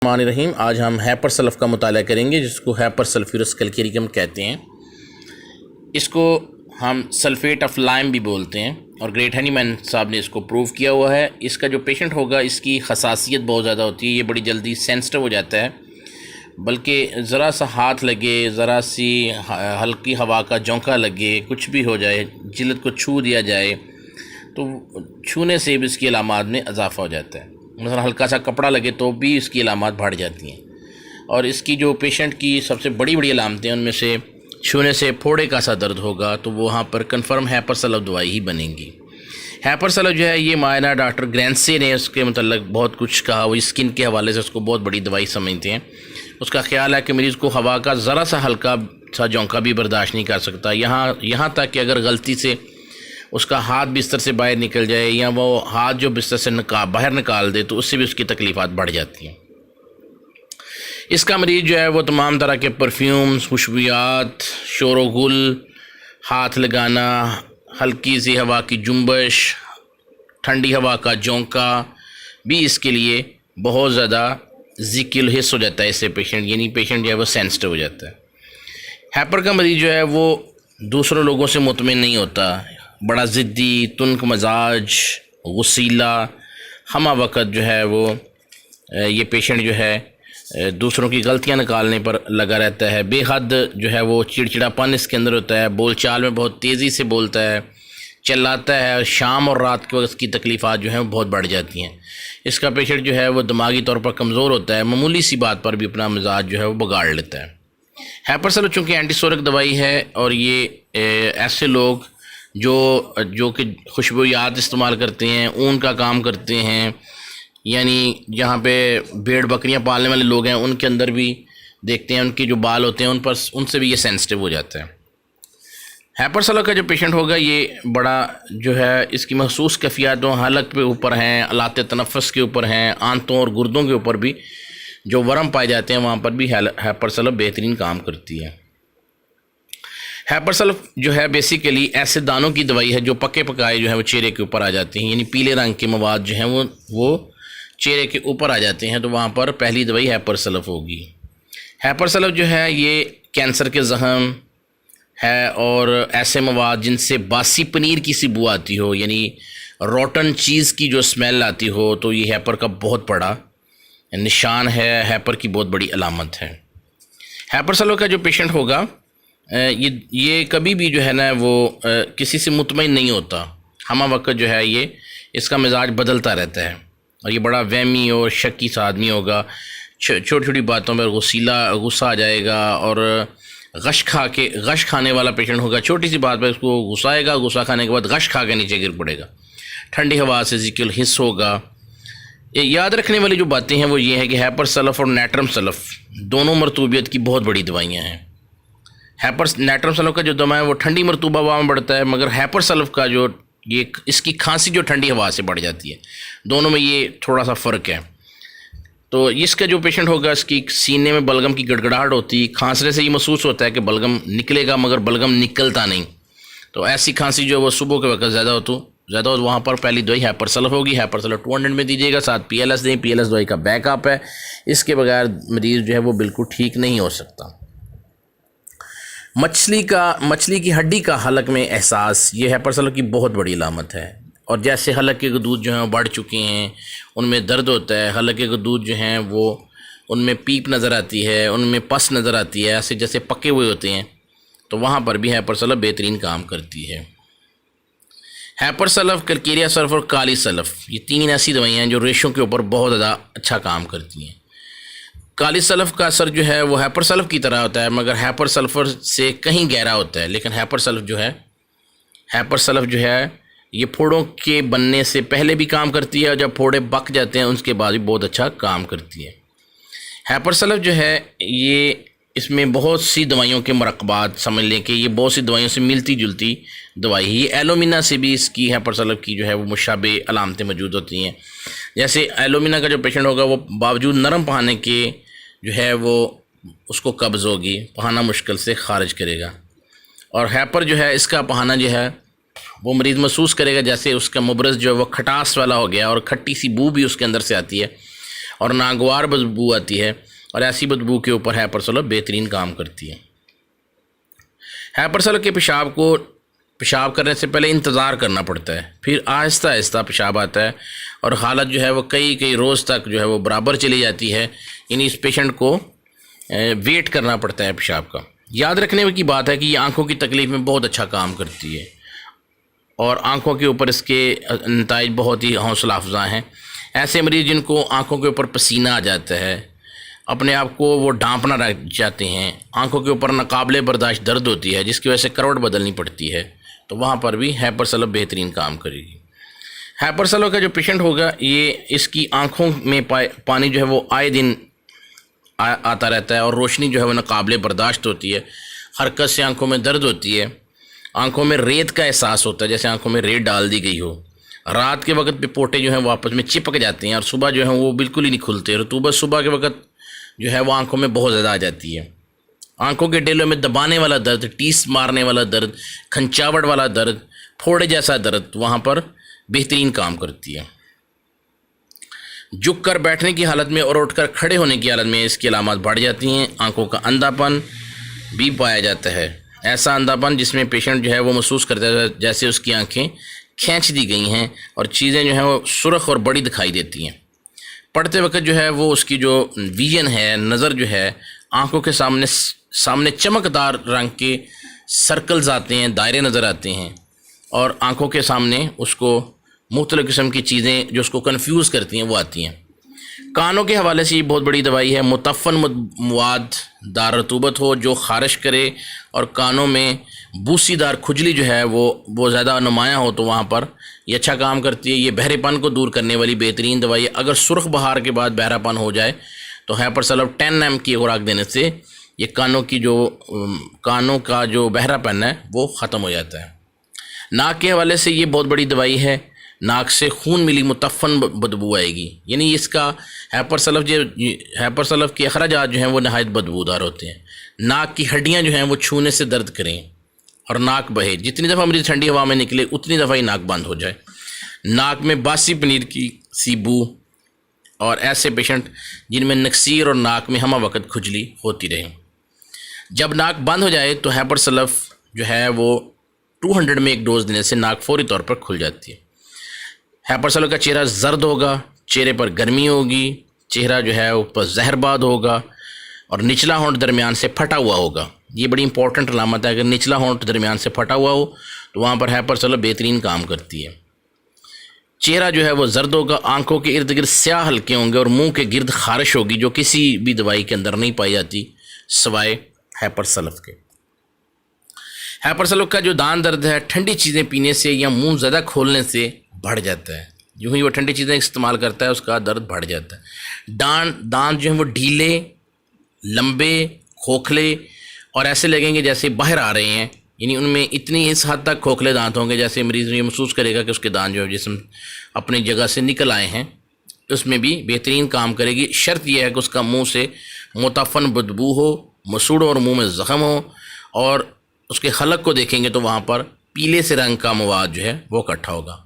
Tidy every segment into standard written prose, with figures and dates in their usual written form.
रहीम। आज हम हैपर सल्फ का मुताला करेंगे, जिसको हैपर सल्फ्यूरस कैल्केरियम कहते हैं। इसको हम सल्फ़ेट ऑफ लाइम भी बोलते हैं और ग्रेट हनीमैन साहब ने इसको प्रूव किया हुआ है। इसका जो पेशेंट होगा, इसकी खसासियत बहुत ज़्यादा होती है, ये बड़ी जल्दी सेंसिटिव हो जाता है। बल्कि ज़रा सा हाथ लगे, ज़रा सी हल्की हवा का झोंका लगे, कुछ भी हो जाए, जिल्द को छू दिया जाए तो छूने से भी इसकी अलामात में इजाफ़ा हो जाता है। मतलब हल्का सा कपड़ा लगे तो भी इसकी अलामात बढ़ जाती हैं। और इसकी जो पेशेंट की सबसे बड़ी बड़ी अलामतें, उनमें से छूने से फोड़े का सा दर्द होगा तो वहाँ पर कन्फर्म हैपर सल्फ दवाई ही बनेगी। हैपर सल्फ जो है, ये मायना डॉक्टर ग्रैंसे ने उसके मतलब बहुत कुछ कहा। वो स्किन के हवाले से उसको बहुत बड़ी दवाई समझते हैं। उसका ख्याल है कि मरीज़ को हवा का ज़रा सा हल्का सा झोंका भी बर्दाश्त नहीं कर सकता। यहाँ तक कि अगर गलती से उसका हाथ बिस्तर से बाहर निकल जाए या वो हाथ जो बिस्तर से बाहर निकाल दे तो उससे भी उसकी तकलीफ़ात बढ़ जाती हैं। इसका मरीज़ जो है वो तमाम तरह के परफ्यूम्स, खुशबुयात, शोरगुल, हाथ लगाना, हल्की सी हवा की जुम्बश, ठंडी हवा का झोंका भी इसके लिए बहुत ज़्यादा ज़िक्र हिस्स हो जाता है इससे पेशेंट, यानी पेशेंट जो है वो सेंसिटिव हो जाता है। हैपर का मरीज़ जो है वो दूसरों लोगों से मुतमिन नहीं होता, बड़ा ज़िद्दी, तुनक मजाज, गुस्सीला, हमा वक़्त जो है वो ये पेशेंट जो है दूसरों की गलतियां निकालने पर लगा रहता है। बेहद जो है वो चिड़चिड़ापन इसके अंदर होता है, बोलचाल में बहुत तेज़ी से बोलता है, चिल्लाता है। शाम और रात के वक्त इसकी तकलीफ़ात जो हैं वो बहुत बढ़ जाती हैं। इसका पेशेंट जो है वो दिमागी तौर पर कमज़ोर होता है, मामूली सी बात पर भी अपना मिजाज जो है वो बिगाड़ लेता है। हैपर सल्फ चूँकि एंटीसोरिक दवाई है और ये ऐसे लोग जो कि खुशबूयात इस्तेमाल करते हैं, ऊन का काम करते हैं, यानी जहाँ पे भेड़ बकरियाँ पालने वाले लोग हैं उनके अंदर भी देखते हैं उनके जो बाल होते हैं उनसे भी ये सेंसिटिव हो जाता है। हैपर सल्फ का जो पेशेंट होगा, ये बड़ा जो है इसकी महसूस कैफियतों हलक के ऊपर हैं, आलात तनफ़ुस के ऊपर हैं, आंतों और गुर्दों के ऊपर भी जो वरम पाए जाते हैं वहाँ पर भी हैपर सल्फ बेहतरीन काम करती है। हैपर सल्फ जो है बेसिकली ऐसे दानों की दवाई है जो पके पकाए जो है वो चेहरे के ऊपर आ जाते हैं, यानी पीले रंग के मवाद जो हैं वो चेहरे के ऊपर आ जाते हैं, तो वहाँ पर पहली दवाई हैपर सल्फ होगी। हैपर सल्फ जो है ये कैंसर के ज़ख्म है और ऐसे मवाद जिनसे बासी पनीर की सी बू आती हो, यानी रोटन चीज़ की जो स्मेल आती हो, तो ये हैपर का बहुत बड़ा निशान है, हैपर की बहुत बड़ी अलामत है। हैपर सल्फ का जो पेशेंट होगा, ये कभी भी जो है ना वो किसी से मुतमईन नहीं होता। हमा वक्त जो है ये इसका मिजाज बदलता रहता है और ये बड़ा वहमी और शक्की सा आदमी होगा। छोटी छोटी बातों पर गुस्सा आ जाएगा और गश खाने वाला पेशेंट होगा। छोटी सी बात पर उसको गुस्साएगा, गुस्सा खाने के बाद गश खा के नीचे गिर पड़ेगा। ठंडी हवा से ज़िक्र हिस्स होगा। ये याद रखने वाली जो बातें हैं वो ये है कि हैपर सल्फ और नेट्रम सल्फ दोनों मरतूबियत की बहुत बड़ी दवाइयाँ हैं। नेट्रम सल्फ का जो दमा है वो ठंडी मरतूबा हवा में बढ़ता है, मगर हैपर सल्फ का जो ये इसकी खांसी जो ठंडी हवा से बढ़ जाती है। दोनों में ये थोड़ा सा फ़र्क है। तो इसका जो पेशेंट होगा, इसकी सीने में बलगम की गड़गड़ाहट होती है, खांसने से ये महसूस होता है कि बलगम निकलेगा मगर बलगम निकलता नहीं। तो ऐसी खांसी जो वो सुबह के वक्त ज़्यादा हो वहाँ पर पहली दवाई हैपर सल्फ होगी। हैपर सल्फ 200 में दीजिएगा, साथ PLS दें। PLS दवाई का बैकअप है, इसके बगैर मरीज़ जो है वो बिल्कुल ठीक नहीं हो सकता। मछली की हड्डी का हलक में एहसास, ये हैपर सल्फ की बहुत बड़ी अलामत है। और जैसे हलक के गदूद जो हैं बढ़ चुके हैं, उनमें दर्द होता है। हलक के गदूद जो हैं वो उनमें पीप नज़र आती है, उनमें पस नज़र आती है, ऐसे जैसे पके हुए होते हैं, तो वहाँ पर भी हैपर सल्फ बेहतरीन काम करती है। हैपर सल्फ, कैल्केरिया सल्फ और काली सल्फ, ये तीन ऐसी दवाइयाँ हैं जो रेशों के ऊपर बहुत ज़्यादा अच्छा काम करती हैं। काली सल्फ का असर जो है वो हैपर सल्फ की तरह होता है, मगर हैपर सल्फर से कहीं गहरा होता है। लेकिन हैपर सल्फ जो है ये फोड़ों के बनने से पहले भी काम करती है और जब फोड़े पक जाते हैं उसके बाद भी बहुत अच्छा काम करती है। हैपर सल्फ जो है ये इसमें बहुत सी दवाइयों के मरकबात, समझ लें कि ये बहुत सी दवाइयों से मिलती जुलती दवाई है। ये एलोमिना से भी इसकी हैपर सल्फ की जो है वो मुशाबे अलामतें मौजूद होती हैं। जैसे एलोमिना का जो पेशेंट होगा वो बावजूद नरम पहाने के जो है वो उसको कब्ज़ होगी, पहाना मुश्किल से खारिज करेगा। और हैपर जो है इसका पहाना जो है वो मरीज़ महसूस करेगा जैसे उसका मुबरज़ जो है वो खटास वाला हो गया और खट्टी सी बू भी उसके अंदर से आती है। और नागवार बदबू आती है, और ऐसी बदबू के ऊपर हैपर सलफ बेहतरीन काम करती है। हैपर सलफ के पेशाब करने से पहले इंतज़ार करना पड़ता है, फिर आहिस्ता आहिस्ता पेशाब आता है, और हालत जो है वो कई रोज़ तक जो है वो बराबर चली जाती है। यानी इस पेशेंट को वेट करना पड़ता है पेशाब का। याद रखने की बात है कि ये आँखों की तकलीफ़ में बहुत अच्छा काम करती है, और आँखों के ऊपर इसके नताइज बहुत ही हौसला अफजा हैं। ऐसे मरीज़ जिनको आँखों के ऊपर पसीना आ जाता है, अपने आप को वो ढांपना रह जाते हैं, आँखों के ऊपर नाकाबिले बर्दाश्त दर्द होती है जिसकी वजह से करवट बदलनी पड़ती है, तो वहाँ पर भी हैपर सलफ बेहतरीन काम करेगी। हैपर सलफ का जो पेशेंट होगा, ये इसकी आँखों में पानी जो है वो आए दिन आता रहता है, और रोशनी जो है वो नाकाबिले बर्दाश्त होती है, हरकत से आँखों में दर्द होती है, आँखों में रेत का एहसास होता है जैसे आँखों में रेत डाल दी गई हो। रात के वक्त पे पोटे जो हैं वो आपस में चिपक जाते हैं, और सुबह जो है वो बिल्कुल ही नहीं खुलते। रतूबत सुबह के वक्त जो है वो आँखों में बहुत ज़्यादा आ जाती है। आँखों के डेलों में दबाने वाला दर्द, टीस मारने वाला दर्द, खंचावट वाला दर्द, फोड़े जैसा दर्द वहाँ पर बेहतरीन काम करती है। झुक कर बैठने की हालत में और उठकर खड़े होने की हालत में इसकी अलामत बढ़ जाती हैं। आँखों का अंधापन भी पाया जाता है, ऐसा अंधापन जिसमें पेशेंट जो है वो महसूस करता है जैसे उसकी आँखें खींच दी गई हैं और चीज़ें जो हैं वो सुर्ख और बड़ी दिखाई देती हैं। पढ़ते वक्त जो है वो उसकी जो विजन है, नज़र जो है, आँखों के सामने चमकदार रंग के सर्कल्स आते हैं, दायरे नज़र आते हैं, और आँखों के सामने उसको मुख्तलिफ़ किस्म की चीज़ें जो उसको कंफ्यूज करती हैं वो आती हैं। कानों के हवाले से ये बहुत बड़ी दवाई है। मुतफ़न मवाद दार रतूबत हो जो ख़ारिश करे, और कानों में बूसीदार खुजली जो है वो ज़्यादा नुमायाँ हो, तो वहाँ पर ये अच्छा काम करती है। ये बहरेपन को दूर करने वाली बेहतरीन दवाई है। अगर सुर्ख बहार के बाद बहरापन हो जाए तो हैपर सलफ 10 mg की खुराक देने से ये कानों का जो बहरापन है वो ख़त्म हो जाता है। नाक के हवाले से ये बहुत बड़ी दवाई है। नाक से खून मिली मुतफ़न बदबू आएगी, यानी इसका हैपर सलफ के अखराजात जो हैं वो नहायत बदबूदार होते हैं। नाक की हड्डियां जो हैं वो छूने से दर्द करें और नाक बहे। जितनी दफ़ा मरीज़ ठंडी हवा में निकले उतनी दफ़ा ही नाक बंद हो जाए। नाक में बासी पनीर की सी बू, और ऐसे पेशेंट जिनमें नक्सीर और नाक में हमा वक्त खुजली होती रहे। जब नाक बंद हो जाए तो हैपर सलफ जो है वो 200 में एक डोज देने से नाक फौरी तौर पर खुल जाती है। हैपर सलफ का चेहरा जर्द होगा, चेहरे पर गर्मी होगी, चेहरा जो है ऊपर जहरबाद होगा, और निचला होंठ दरमियान से फटा हुआ होगा। ये बड़ी इंपॉर्टेंट अलामत है। अगर निचला होंठ दरमियान से फटा हुआ हो तो वहाँ पर हैपर सलफ बेहतरीन काम करती है। चेहरा जो है वो जर्द होगा, आंखों के इर्द गिर्द स्याह हल्के होंगे, और मुंह के गिर्द खारिश होगी जो किसी भी दवाई के अंदर नहीं पाई जाती सिवाय हैपर सलफ के। हैपर सलफ का जो दान दर्द है ठंडी चीज़ें पीने से या मुंह ज़्यादा खोलने से बढ़ जाता है। यूँ ही वो ठंडी चीज़ें इस्तेमाल करता है उसका दर्द बढ़ जाता है। दांत जो है वो ढीले, लंबे, खोखले और ऐसे लगेंगे जैसे बाहर आ रहे हैं, यानी उनमें इतनी इस हद तक खोखले दांत होंगे जैसे मरीज़ ये महसूस करेगा कि उसके दांत जो है जिस्म अपनी जगह से निकल आए हैं। उसमें भी बेहतरीन काम करेगी। शर्त यह है कि उसका मुंह से मुतफ़न बदबू हो, मसूड़ और मुंह में ज़ख़म हो, और उसके हलक को देखेंगे तो वहाँ पर पीले से रंग का मवाद जो है वो इकट्ठा होगा।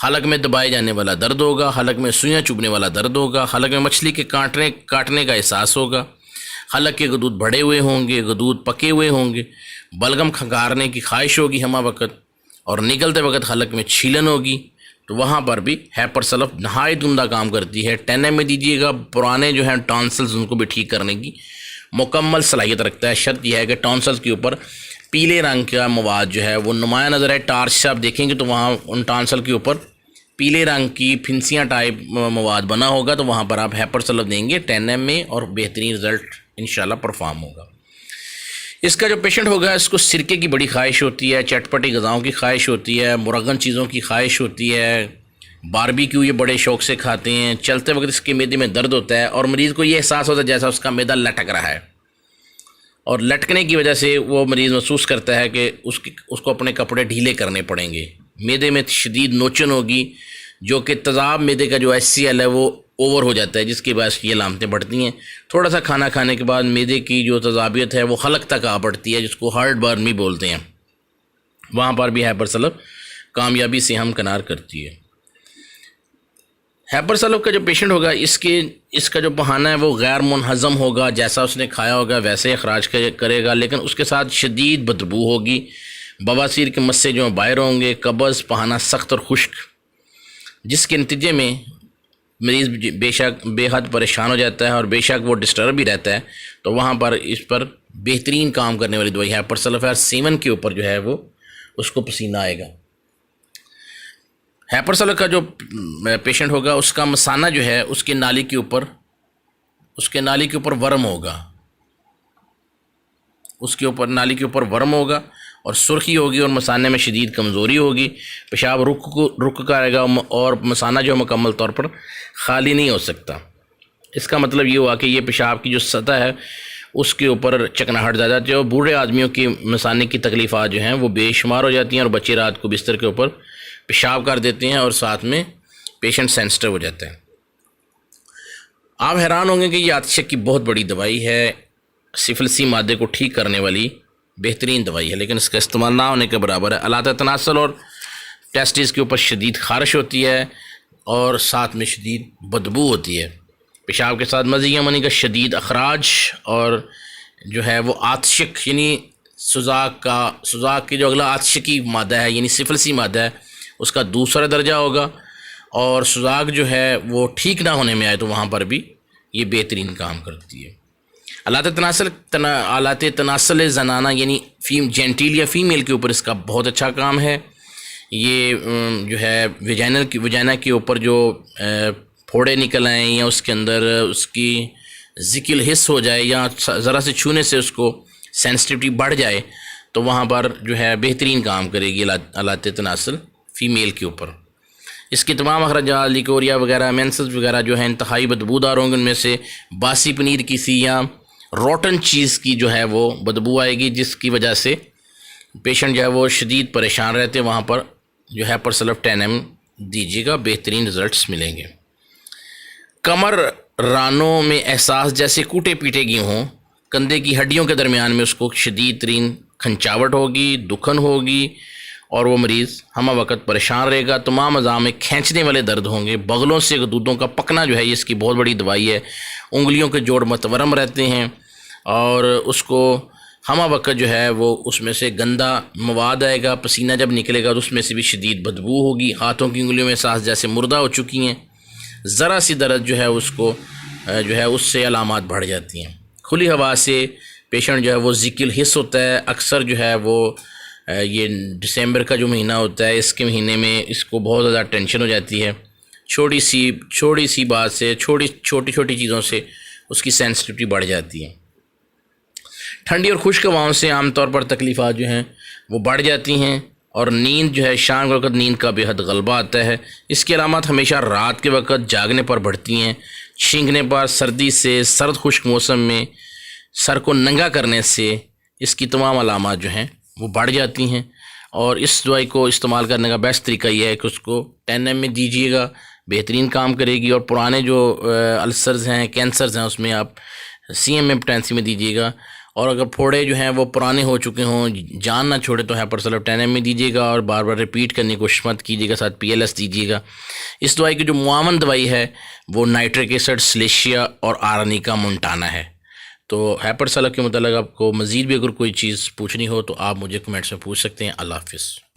हलक में दबाए जाने वाला दर्द होगा, हलक में सुइयाँ चुभने वाला दर्द होगा, हलक में मछली के काटने का एहसास होगा, हलक के गदूद बढ़े हुए होंगे, गदूद पके हुए होंगे, बलगम खंगारने की ख्वाहिश होगी हमा वक्त, और निकलते वक्त हलक में छीलन होगी। तो वहाँ पर भी हैपर सलफ नहायत उम्दा काम करती है। 10 mg में दीजिएगा। पुराने जो हैं टॉन्सल्स उनको भी ठीक करने की मुकम्मल सलाहियत रखता है। शर्त यह है कि टॉन्सल्स के ऊपर पीले रंग का मवाद जो है वो नुमाया नज़र आए। टार्च से आप देखेंगे तो वहाँ उन टॉन्सल के ऊपर पीले रंग की फिंसियाँ टाइप मवाद बना होगा, तो वहाँ पर आप हैपर सलफ देंगे 10 mg में और बेहतरीन रिज़ल्ट इंशाल्लाह परफॉर्म होगा। इसका जो पेशेंट होगा इसको सिरके की बड़ी ख्वाहिश होती है, चटपटी ग़िज़ाओं की ख्वाहिश होती है, मुरगन चीज़ों की ख्वाहिश होती है, बारबेक्यू ये बड़े शौक़ से खाते हैं। चलते वक्त इसके मैदे में दर्द होता है और मरीज़ को ये एहसास होता है जैसा उसका मैदा लटक रहा है, और लटकने की वजह से वो मरीज़ महसूस करता है कि उसको अपने कपड़े ढीले करने पड़ेंगे। मैदे में शदीद नोचन होगी, जो कि तेज़ाब मैदे का जो HCl है वो ओवर हो जाता है, जिसकी वजह से ये अलामतें बढ़ती हैं। थोड़ा सा खाना खाने के बाद मैदे की जो तेज़ाबियत है वो हलक तक आ पड़ती है, जिसको हार्ट बर्न भी बोलते हैं। वहाँ पर भी हैपर सलफ कामयाबी से हमकिनार करती है। हैपर सलफ का जो पेशेंट होगा इसका जो बहाना है वो गैर मुनहज़म होगा, जैसा उसने खाया होगा वैसे ही अखराज करेगा, लेकिन उसके साथ शदीद बदबू होगी, बवासीर के मस्से जो बाहर होंगे, कब्ज़, बहाना सख्त और खुश्क, जिसके नतीजे में मरीज़ बेशक बेहद परेशान हो जाता है और बेशक वो डिस्टर्ब भी रहता है। तो वहाँ पर इस पर बेहतरीन काम करने वाली दवाई हैपर सल्फ है। सीमन के ऊपर जो है वो उसको पसीना आएगा। हैपर सल्फ का जो पेशेंट होगा उसका मसाना जो है उसके नाली के ऊपर वर्म होगा, उसके ऊपर नाली के ऊपर वर्म होगा और सुर्खी होगी और मसाने में शदीद कमज़ोरी होगी, पेशाब रुक कर आएगा और मसाना जो मुकम्मल तौर पर ख़ाली नहीं हो सकता। इसका मतलब ये हुआ कि ये पेशाब की जो सतह है उसके ऊपर चकनाहट ज़्यादा जाती है और बूढ़े आदमियों की मसाने की तकलीफ़ात जो हैं वो बेशुमार हो जाती हैं और बच्चे रात को बिस्तर के ऊपर पेशाब कर देते हैं और साथ में पेशेंट सेंसिटिव हो जाता है। आप हैरान होंगे कि ये आतिशक की बहुत बड़ी दवाई है, सिफिलिसी मादे को ठीक करने वाली बेहतरीन दवाई है, लेकिन इसका इस्तेमाल ना होने के बराबर है। आलात तनासल और टेस्टिस के ऊपर शदीद खारिश होती है और साथ में शदीद बदबू होती है, पेशाब के साथ मज़िया मनी का शदीद अखराज और जो है वो आतिशक यानी सुजाक की जो अगला आतिशकी मादा है यानी सिफिलिसी मादा है उसका दूसरा दर्जा होगा और सुजाक जो है वो ठीक ना होने में आए तो वहाँ पर भी ये बेहतरीन काम करती है। आलात तनासल जनाना यानी जेंटिलिया फ़ीमेल के ऊपर इसका बहुत अच्छा काम है। ये जो है वजाइना के ऊपर जो फोड़े निकल आए या उसके अंदर उसकी ज़िकिल हिस्स हो जाए या ज़रा से छूने से उसको सेंसिटिविटी बढ़ जाए तो वहाँ पर जो है बेहतरीन काम करेगी आलात तनासल फ़ीमेल के ऊपर। इसके तमाम अखराजात लिकोरिया वगैरह मेंसेस वगैरह जो है इंतहाई बदबूदार होंगे, उनमें से बासी पनीर की सी या रोटन चीज़ की जो है वो बदबू आएगी, जिसकी वजह से पेशेंट जो है वो शदीद परेशान रहते हैं। वहाँ पर जो है हैपर सल्फ 10 mg दीजिएगा, बेहतरीन रिज़ल्ट्स मिलेंगे। कमर रानों में एहसास जैसे कूटे पीटे गए हों, कंधे की हड्डियों के दरमियान में उसको शदीद तरीन खंचावट होगी, दुखन होगी और वो मरीज़ हम वक्त परेशान रहेगा। तमाम अज़ा में खींचने वाले दर्द होंगे, बगलों से दूधों का पकना जो है ये इसकी बहुत बड़ी दवाई है। उंगलियों के जोड़ मतवरम रहते हैं और उसको हम वक्त जो है वो उसमें से गंदा मवाद आएगा, पसीना जब निकलेगा तो उसमें से भी शदीद बदबू होगी। हाथों की उंगलियों में सांस जैसे मुर्दा हो चुकी हैं, ज़रा सी दर्द जो है उसको जो है उससे अलामात बढ़ जाती हैं। खुली हवा से पेशेंट जो है वो ज़िकिल हिस्स होता है। अक्सर जो है वो ये दिसंबर का जो महीना होता है इसके महीने में इसको बहुत ज़्यादा टेंशन हो जाती है, छोटी सी बात से छोटी चीज़ों से उसकी सेंसिटिविटी बढ़ जाती है। ठंडी और खुश्क हवाओं से आमतौर पर तकलीफ़ात जो हैं वो बढ़ जाती हैं और नींद जो है शाम के वक्त नींद का बेहद गलबा आता है। इसकी अलामत हमेशा रात के वक्त जागने पर बढ़ती हैं, छींकने पर, सर्दी से, सर्द खुश्क मौसम में सर को नंगा करने से इसकी तमाम अलामत जो हैं वो बढ़ जाती हैं। और इस दवाई को इस्तेमाल करने का बेस्ट तरीका यह है कि उसको 10 mg में दीजिएगा, बेहतरीन काम करेगी। और पुराने जो अल्सर्स हैं, कैंसर्स हैं, उसमें आप CMM पोटेंसी में दीजिएगा। और अगर फोड़े जो हैं वो पुराने हो चुके हों, जान ना छोड़े, तो हैपर सल्फ 10 mg में दीजिएगा और बार बार रिपीट करने की कोशिश मत कीजिएगा, साथ PLS दीजिएगा। इस दवाई की जो मुआवन दवाई है वो नाइट्रिक एसिड, सिलेशिया और आर्निका मोंटाना है। तो हैपर सल्फ के मतलब आपको मज़ीद भी अगर कोई चीज़ पूछनी हो तो आप मुझे कमेंट्स में पूछ सकते हैं। अल्लाह हाफ़िज़।